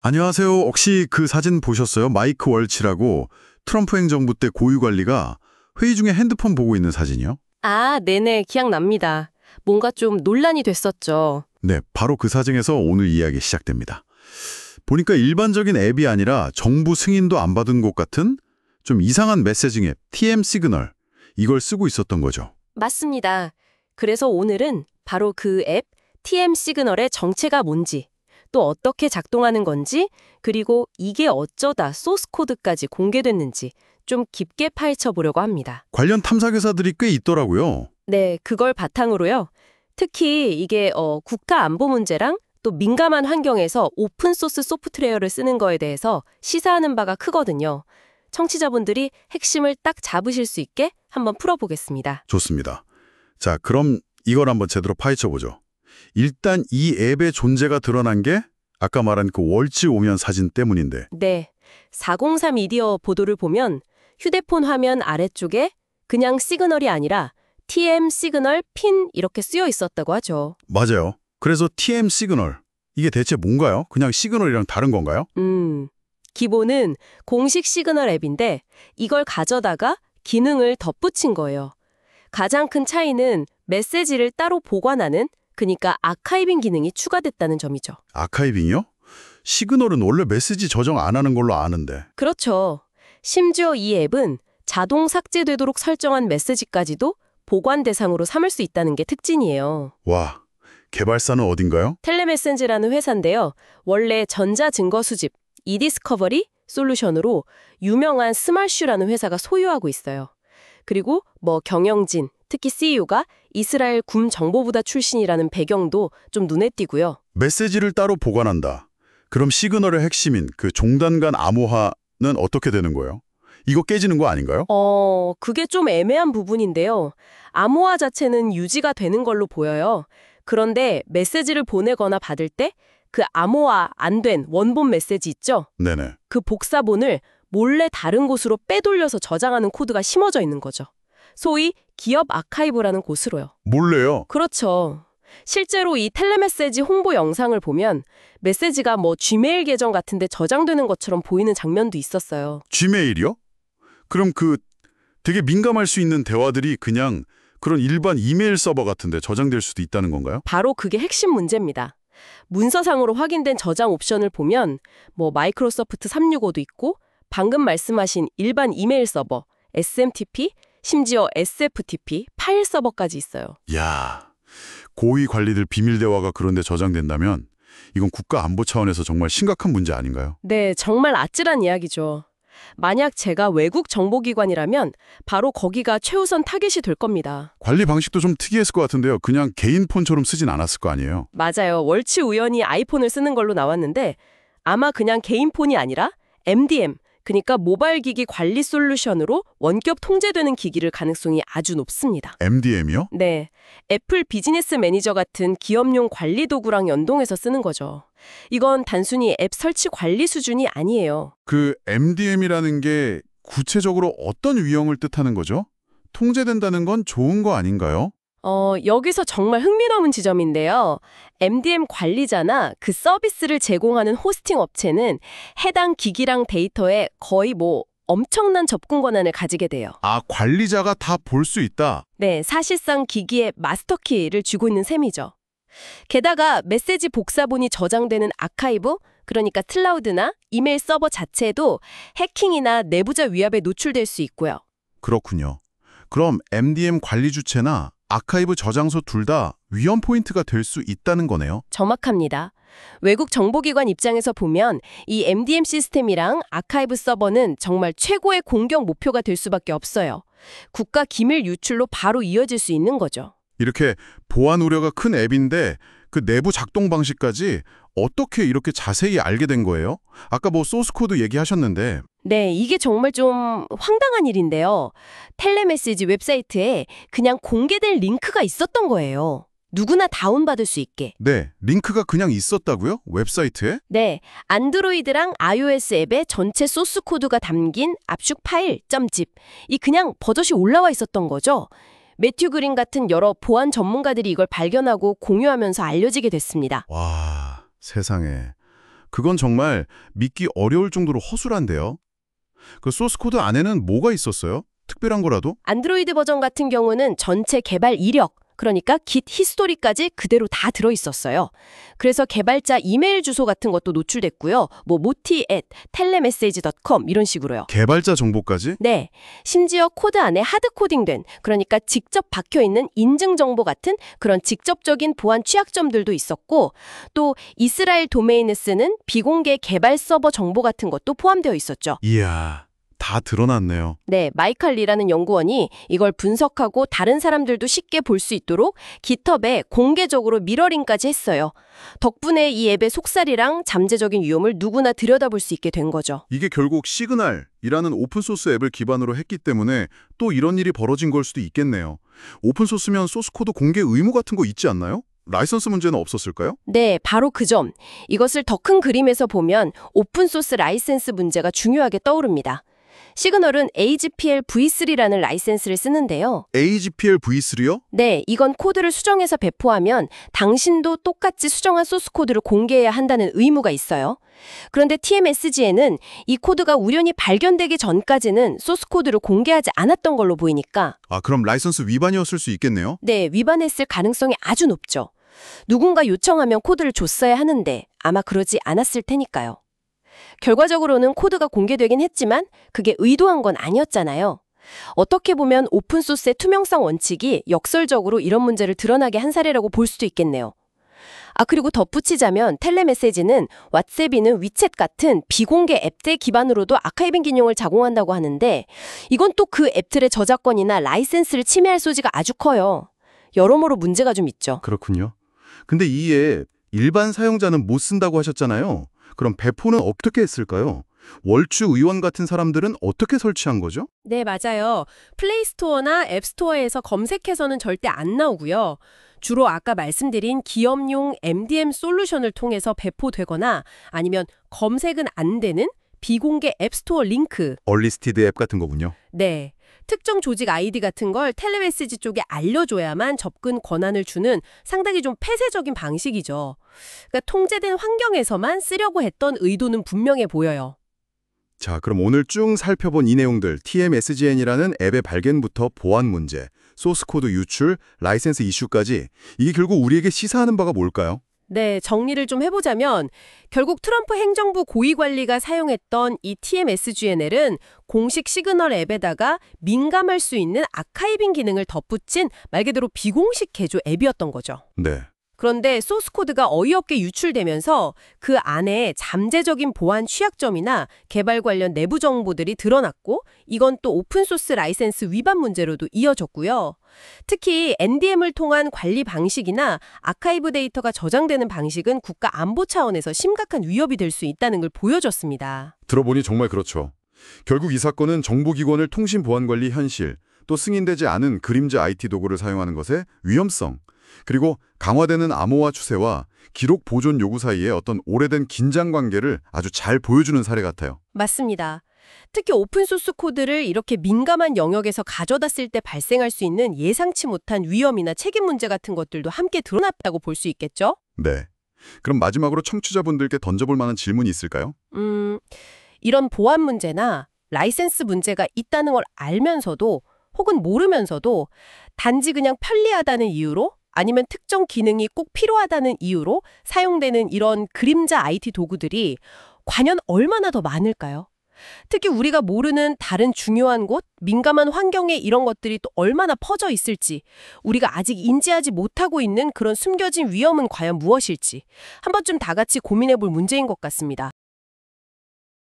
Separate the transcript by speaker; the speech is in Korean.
Speaker 1: 안녕하세요. 혹시 그 사진 보셨어요? 마이크 월치라고 트럼프 행정부 때 고위 관리가 회의 중에 핸드폰 보고 있는 사진이요?
Speaker 2: 아, 네네, 기억납니다. 뭔가 좀 논란이 됐었죠.
Speaker 1: 네, 바로 그 사진에서 오늘 이야기 시작됩니다. 보니까 일반적인 앱이 아니라 정부 승인도 안 받은 것 같은 좀 이상한 메시징 앱, TM 시그널, 이걸 쓰고 있었던 거죠.
Speaker 2: 맞습니다. 그래서 오늘은 바로 그 앱 TM 시그널의 정체가 뭔지, 또 어떻게 작동하는 건지, 그리고 이게 어쩌다 소스 코드까지 공개됐는지 좀 깊게 파헤쳐 보려고 합니다.
Speaker 1: 관련 탐사 기사들이 꽤 있더라고요.
Speaker 2: 네, 그걸 바탕으로요. 특히 이게 국가 안보 문제랑 또 민감한 환경에서 오픈소스 소프트웨어를 쓰는 거에 대해서 시사하는 바가 크거든요. 청취자분들이 핵심을 딱 잡으실 수 있게 한번 풀어보겠습니다.
Speaker 1: 좋습니다. 자, 그럼 이걸 한번 제대로 파헤쳐보죠. 일단 이 앱의 존재가 드러난 게 아까 말한 그 월치 오면 사진 때문인데.
Speaker 2: 네, 403 미디어 보도를 보면 휴대폰 화면 아래쪽에 그냥 시그널이 아니라 TM 시그널 핀 이렇게 쓰여 있었다고 하죠.
Speaker 1: 맞아요. 그래서 TM 시그널, 이게 대체 뭔가요? 그냥 시그널이랑 다른 건가요?
Speaker 2: 기본은 공식 시그널 앱인데 이걸 가져다가 기능을 덧붙인 거예요. 가장 큰 차이는 메시지를 따로 보관하는, 그러니까 아카이빙 기능이 추가됐다는 점이죠.
Speaker 1: 아카이빙이요? 시그널은 원래 메시지 저장 안 하는 걸로 아는데.
Speaker 2: 그렇죠. 심지어 이 앱은 자동 삭제되도록 설정한 메시지까지도 보관 대상으로 삼을 수 있다는 게 특징이에요.
Speaker 1: 와, 개발사는 어딘가요?
Speaker 2: 텔레메센지라는 회사인데요. 원래 전자증거 수집, 이디스커버리 솔루션으로 유명한 스마슈라는 회사가 소유하고 있어요. 그리고 경영진, 특히 CEO가 이스라엘 군 정보부다 출신이라는 배경도 좀 눈에 띄고요.
Speaker 1: 메시지를 따로 보관한다. 그럼 시그널의 핵심인 그 종단 간 암호화는 어떻게 되는 거예요? 이거 깨지는 거 아닌가요?
Speaker 2: 그게 좀 애매한 부분인데요. 암호화 자체는 유지가 되는 걸로 보여요. 그런데 메시지를 보내거나 받을 때 그 암호화 안 된 원본 메시지 있죠?
Speaker 1: 네네.
Speaker 2: 그 복사본을 몰래 다른 곳으로 빼돌려서 저장하는 코드가 심어져 있는 거죠. 소위 기업 아카이브라는 곳으로요.
Speaker 1: 몰래요?
Speaker 2: 그렇죠. 실제로 이 텔레메시지 홍보 영상을 보면 메시지가 Gmail 계정 같은 데 저장되는 것처럼 보이는 장면도 있었어요.
Speaker 1: Gmail이요? 그럼 그 되게 민감할 수 있는 대화들이 그냥 그런 일반 이메일 서버 같은 데 저장될 수도 있다는 건가요?
Speaker 2: 바로 그게 핵심 문제입니다. 문서상으로 확인된 저장 옵션을 보면 마이크로소프트 365도 있고 방금 말씀하신 일반 이메일 서버, SMTP, 심지어 SFTP, 파일 서버까지 있어요.
Speaker 1: 야, 고위 관리들 비밀 대화가 그런 데 저장된다면 이건 국가 안보 차원에서 정말 심각한 문제 아닌가요?
Speaker 2: 네, 정말 아찔한 이야기죠. 만약 제가 외국 정보기관이라면 바로 거기가 최우선 타겟이 될 겁니다.
Speaker 1: 관리 방식도 좀 특이했을 것 같은데요. 그냥 개인 폰처럼 쓰진 않았을 거 아니에요.
Speaker 2: 맞아요. 월치 우연히 아이폰을 쓰는 걸로 나왔는데 아마 그냥 개인 폰이 아니라 MDM, 그러니까 모바일 기기 관리 솔루션으로 원격 통제되는 기기를 가능성이 아주 높습니다.
Speaker 1: MDM이요?
Speaker 2: 네, 애플 비즈니스 매니저 같은 기업용 관리 도구랑 연동해서 쓰는 거죠. 이건 단순히 앱 설치 관리 수준이 아니에요.
Speaker 1: 그 MDM이라는 게 구체적으로 어떤 유형을 뜻하는 거죠? 통제된다는 건 좋은 거 아닌가요?
Speaker 2: 여기서 정말 흥미로운 지점인데요. MDM 관리자나 그 서비스를 제공하는 호스팅 업체는 해당 기기랑 데이터에 거의 엄청난 접근 권한을 가지게 돼요.
Speaker 1: 아, 관리자가 다 볼 수 있다.
Speaker 2: 네, 사실상 기기에 마스터키를 쥐고 있는 셈이죠. 게다가 메시지 복사본이 저장되는 아카이브, 그러니까 클라우드나 이메일 서버 자체도 해킹이나 내부자 위협에 노출될 수 있고요.
Speaker 1: 그렇군요. 그럼 MDM 관리 주체나 아카이브 저장소 둘 다 위험 포인트가 될 수 있다는 거네요.
Speaker 2: 정확합니다. 외국 정보기관 입장에서 보면 이 MDM 시스템이랑 아카이브 서버는 정말 최고의 공격 목표가 될 수밖에 없어요. 국가 기밀 유출로 바로 이어질 수 있는 거죠.
Speaker 1: 이렇게 보안 우려가 큰 앱인데 그 내부 작동 방식까지 어떻게 이렇게 자세히 알게 된 거예요? 아까 소스 코드 얘기하셨는데.
Speaker 2: 네, 이게 정말 좀 황당한 일인데요. 텔레메시지 웹사이트에 그냥 공개된 링크가 있었던 거예요. 누구나 다운받을 수 있게.
Speaker 1: 네, 링크가 그냥 있었다고요? 웹사이트에?
Speaker 2: 네, 안드로이드랑 iOS 앱에 전체 소스 코드가 담긴 압축 파일 .zip 이 그냥 버젓이 올라와 있었던 거죠. 매튜 그린 같은 여러 보안 전문가들이 이걸 발견하고 공유하면서 알려지게 됐습니다.
Speaker 1: 와, 세상에.
Speaker 3: 그건 정말 믿기 어려울 정도로 허술한데요. 그 소스 코드 안에는 뭐가 있었어요? 특별한 거라도?
Speaker 2: 안드로이드 버전 같은 경우는 전체 개발 이력, 그러니까 Git 히스토리까지 그대로 다 들어있었어요. 그래서 개발자 이메일 주소 같은 것도 노출됐고요. moti@telemessage.com 이런 식으로요.
Speaker 3: 개발자 정보까지?
Speaker 2: 네, 심지어 코드 안에 하드코딩된, 그러니까 직접 박혀있는 인증 정보 같은 그런 직접적인 보안 취약점들도 있었고, 또 이스라엘 도메인을 쓰는 비공개 개발 서버 정보 같은 것도 포함되어 있었죠.
Speaker 3: 이야, 다 드러났네요.
Speaker 2: 네, 마이칼리라는 연구원이 이걸 분석하고 다른 사람들도 쉽게 볼 수 있도록 깃허브에 공개적으로 미러링까지 했어요. 덕분에 이 앱의 속살이랑 잠재적인 위험을 누구나 들여다볼 수 있게 된 거죠.
Speaker 3: 이게 결국 시그널이라는 오픈소스 앱을 기반으로 했기 때문에 또 이런 일이 벌어진 걸 수도 있겠네요. 오픈소스면 소스코드 공개 의무 같은 거 있지 않나요? 라이선스 문제는 없었을까요?
Speaker 2: 네, 바로 그 점. 이것을 더 큰 그림에서 보면 오픈소스 라이센스 문제가 중요하게 떠오릅니다. 시그널은 AGPL v3라는 라이센스를 쓰는데요.
Speaker 3: AGPL v3요?
Speaker 2: 네, 이건 코드를 수정해서 배포하면 당신도 똑같이 수정한 소스 코드를 공개해야 한다는 의무가 있어요. 그런데 TMSG에는 이 코드가 우연히 발견되기 전까지는 소스 코드를 공개하지 않았던 걸로 보이니까
Speaker 3: 아, 그럼 라이선스 위반이었을 수 있겠네요?
Speaker 2: 네, 위반했을 가능성이 아주 높죠. 누군가 요청하면 코드를 줬어야 하는데 아마 그러지 않았을 테니까요. 결과적으로는 코드가 공개되긴 했지만 그게 의도한 건 아니었잖아요. 어떻게 보면 오픈소스의 투명성 원칙이 역설적으로 이런 문제를 드러나게 한 사례라고 볼 수도 있겠네요. 아, 그리고 덧붙이자면 텔레메시지는 왓츠앱이는 위챗 같은 비공개 앱들 기반으로도 아카이빙 기능을 제공한다고 하는데 이건 또 그 앱들의 저작권이나 라이센스를 침해할 소지가 아주 커요. 여러모로 문제가 좀 있죠.
Speaker 3: 그렇군요. 근데 이 앱 일반 사용자는 못 쓴다고 하셨잖아요. 그럼 배포는 어떻게 했을까요? 월추 의원 같은 사람들은 어떻게 설치한 거죠?
Speaker 2: 네, 맞아요. 플레이스토어나 앱스토어에서 검색해서는 절대 안 나오고요. 주로 아까 말씀드린 기업용 MDM 솔루션을 통해서 배포되거나 아니면 검색은 안 되는 비공개 앱스토어 링크.
Speaker 3: 얼리스티드 앱 같은 거군요.
Speaker 2: 네. 특정 조직 아이디 같은 걸 텔레메시지 쪽에 알려줘야만 접근 권한을 주는 상당히 좀 폐쇄적인 방식이죠. 그러니까 통제된 환경에서만 쓰려고 했던 의도는 분명해 보여요.
Speaker 3: 자, 그럼 오늘 쭉 살펴본 이 내용들, TMSGN이라는 앱의 발견부터 보안 문제, 소스코드 유출, 라이센스 이슈까지 이게 결국 우리에게 시사하는 바가 뭘까요?
Speaker 2: 네, 정리를 좀 해보자면 결국 트럼프 행정부 고위관리가 사용했던 이 TMSGNL은 공식 시그널 앱에다가 민감할 수 있는 아카이빙 기능을 덧붙인 말 그대로 비공식 개조 앱이었던 거죠.
Speaker 3: 네.
Speaker 2: 그런데 소스코드가 어이없게 유출되면서 그 안에 잠재적인 보안 취약점이나 개발 관련 내부 정보들이 드러났고 이건 또 오픈소스 라이센스 위반 문제로도 이어졌고요. 특히 NDM을 통한 관리 방식이나 아카이브 데이터가 저장되는 방식은 국가 안보 차원에서 심각한 위협이 될 수 있다는 걸 보여줬습니다.
Speaker 3: 들어보니 정말 그렇죠. 결국 이 사건은 정보기관을 통신보안관리 현실, 또 승인되지 않은 그림자 IT 도구를 사용하는 것의 위험성, 그리고 강화되는 암호화 추세와 기록 보존 요구 사이의 어떤 오래된 긴장 관계를 아주 잘 보여주는 사례 같아요.
Speaker 2: 맞습니다. 특히 오픈소스 코드를 이렇게 민감한 영역에서 가져다 쓸 때 발생할 수 있는 예상치 못한 위험이나 책임 문제 같은 것들도 함께 드러났다고 볼 수 있겠죠?
Speaker 3: 네. 그럼 마지막으로 청취자분들께 던져볼 만한 질문이 있을까요?
Speaker 2: 이런 보안 문제나 라이센스 문제가 있다는 걸 알면서도 혹은 모르면서도 단지 그냥 편리하다는 이유로 아니면 특정 기능이 꼭 필요하다는 이유로 사용되는 이런 그림자 IT 도구들이 과연 얼마나 더 많을까요? 특히 우리가 모르는 다른 중요한 곳, 민감한 환경에 이런 것들이 또 얼마나 퍼져 있을지, 우리가 아직 인지하지 못하고 있는 그런 숨겨진 위험은 과연 무엇일지 한 번쯤 다 같이 고민해 볼 문제인 것 같습니다.